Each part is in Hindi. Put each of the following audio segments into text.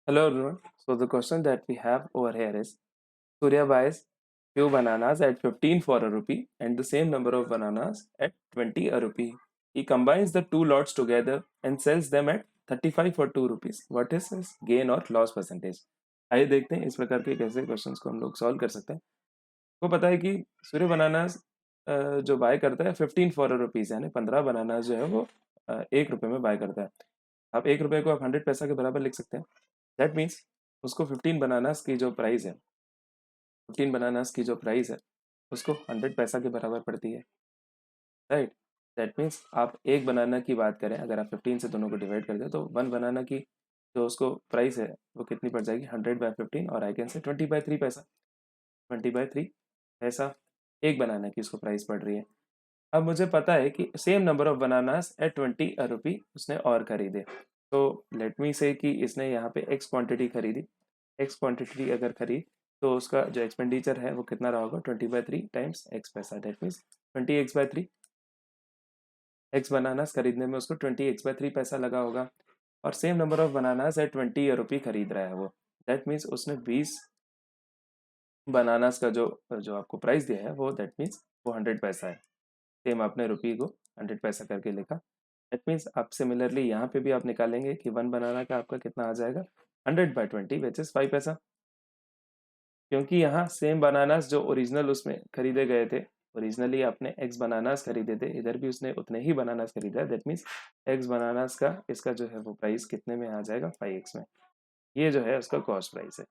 Hello everyone. So the question that we have over here is Surya buys few bananas at 15 for a rupee and the same number of bananas at 20 a rupee. He combines the two lots together and sells them at 35 for 2 rupees. What is his gain or loss percentage? आइए देखते हैं इस प्रकार के कैसे क्वेश्चंस को हम लोग सॉल्व कर सकते हैं। को पता है कि सूर्य बनानास जो बाय करता है 15 फॉर अ रुपीज यानी 15 बनानास जो है वो 1 रुपए में बाय करता है। आप 1 रुपए को आप 100 पैसा के बराबर लिख सकते हैं। दैट मीन्स उसको 15 बनानास की जो प्राइस है 15 बनानास की जो प्राइस है उसको 100 पैसा के बराबर पड़ती है, राइट। दैट मीन्स आप एक बनाना की बात करें, अगर आप 15 से दोनों को डिवाइड कर दें तो वन बनाना की जो उसको प्राइस है वो कितनी पड़ जाएगी 100/15 और आई कैन से 20/3 पैसा। 20/3 पैसा एक बनाना की उसको प्राइस पड़ रही है। अब मुझे पता है कि same number of bananas at 20 a rupee उसने और खरीदे। तो लेट मी से कि इसने यहाँ पे एक्स क्वांटिटी खरीदी। एक्स क्वांटिटी अगर खरीद तो उसका जो एक्सपेंडिचर है वो कितना रहा होगा 20/3 टाइम्स एक्स पैसा। That means 20x/3 X bananas खरीदने में उसको 20x/3 पैसा लगा होगा और same number of bananas at 20 rupee खरीद रहा है वो। दैट मीन्स उसने 20 बनानास का जो जो आपको प्राइस दिया है वो दैट मीन्स वो 100 पैसा है। सेम आपने रुपी को 100 पैसा करके लिखा। दैट मीन्स आप सिमिलरली यहाँ पे भी आप निकालेंगे कि वन बनाना का आपका कितना आ जाएगा 100/20 विच इज 5 पैसा। क्योंकि यहाँ सेम बनानास जो ओरिजिनल उसमें खरीदे गए थे, ओरिजिनली आपने एक्स बनानास खरीदे थे, इधर भी उसने उतने ही बनानास खरीदा है। दैट मीन्स एक्स बनानास का इसका जो है वो प्राइस कितने में आ जाएगा 5x में। ये जो है उसका कॉस्ट प्राइस है।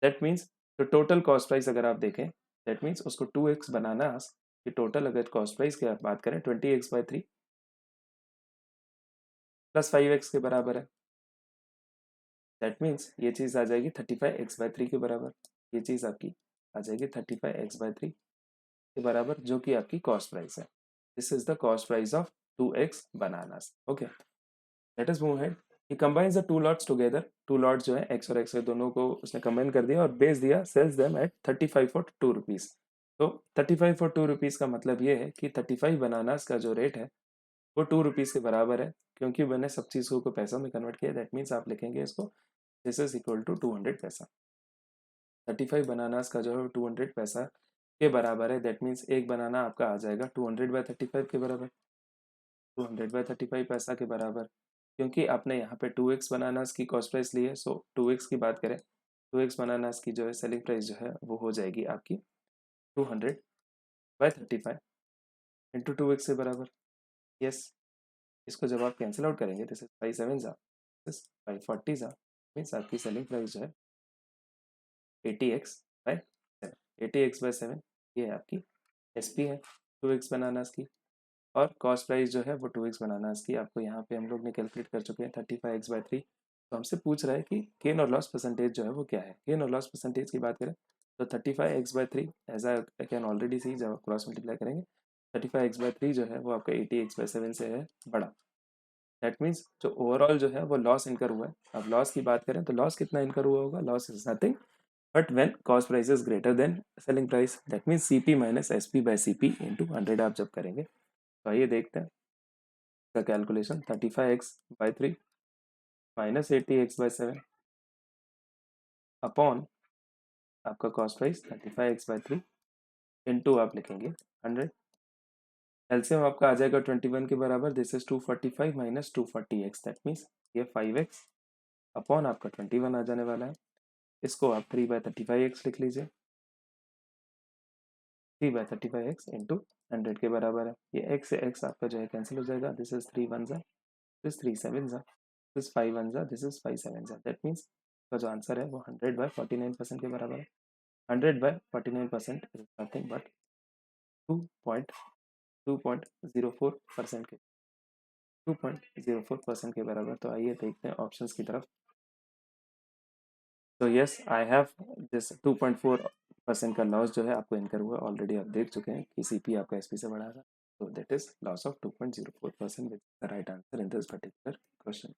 दैट मीन्स तो टोटल कॉस्ट प्राइस अगर आप देखें दैट मीन्स उसको 2x बनानास की टोटल अगर कॉस्ट प्राइस की आप बात करें 20x/3 प्लस 5x के बराबर है। दैट मीन्स ये चीज़ आ जाएगी 35x/3 के बराबर। ये चीज़ आपकी आ जाएगी 35x/3 के बराबर, जो कि आपकी कॉस्ट प्राइस है। This is the cost price of 2x bananas. Okay, let us move ahead. He combines the two lots together. Two lots जो है x और x है दोनों को उसने कंबाइन कर दिया और बेच दिया, sells them at 35 for 2 rupees. तो 35 फॉर 2 रुपीज का मतलब ये है कि 35 बनानास का जो रेट है वो 2 रुपीज के बराबर है। क्योंकि मैंने सब चीज़ों को पैसों में कन्वर्ट किया, दैट मीन्स आप लिखेंगे इसको दिस इज इक्वल टू 200 पैसा। 35 बनानास का जो है 200 पैसा के बराबर है। दैट मीन्स एक बनाना आपका आ जाएगा 200/35 के बराबर। 200/35 पैसा के बराबर। क्योंकि आपने यहाँ पे 2x बनानास की कॉस्ट प्राइस ली है, सो 2x की बात करें 2x बनानास की जो है सेलिंग प्राइस जो है वो हो जाएगी आपकी 200/35 इंटू 2x के बराबर। यस, इसको जब आप कैंसिल आउट करेंगे दिस इज 5 7 जा, दिस 540 जा, मीन्स आपकी सेलिंग प्राइस जो है 80x/7। 80x/7 ये है आपकी एसपी है 2x बनानास की। और कॉस्ट प्राइस जो है वो 2x बनानास की आपको यहाँ पे हम लोग ने कैलकुलेट कर चुके हैं 35x/3। तो हमसे पूछ रहा है कि गेन और लॉस परसेंटेज जो है वो क्या है। गेन और लॉस परसेंटेज की बात करें तो 35x/3 as I can already see, जब आप क्रॉस मल्टीप्लाई करेंगे 35x/3 जो है वो आपका 80x/7 से है बड़ा। दैट मीन्स जो ओवरऑल जो है वो लॉस इनकर हुआ है। अब लॉस की बात करें तो लॉस कितना इनकर हुआ होगा, loss is nothing but when cost price is greater than selling price. That means CP minus SP/CP into 100 आप जब करेंगे। तो आइए देखते हैं का calculation. 35x/3 minus 80x/7 upon आपका कॉस्ट प्राइस 35x/3 इंटू आप लिखेंगे 100। एलसीएम आपका आ जाएगा 21 के बराबर। This is 245 minus 240x। That means ये 5x अपॉन आपका 21 आ जाने वाला है। इसको आप 3/35x लिख लीजिए। 3/35x इंटू 100 के बराबर है। ये x से x आपका जो है कैंसिल हो जाएगा। दिस इज 3 1 जा, दिस 3 7 जा, दिस 5 1 जा, दिस इज 5 7 जा। दैट मीन्स का जो आंसर है वो 100/49% के बराबर है। 100/49% इज नथिंग बट 2.04% के 2.04% के बराबर। तो आइए देखते हैं ऑप्शंस की तरफ। तो यस आई हैव दिस 2.4% का लॉस जो है आपको इनकर हुआ, ऑलरेडी आप देख चुके हैं कि CP आपका SP से बड़ा था। तो that is loss of 2.04% which the right answer in this particular question.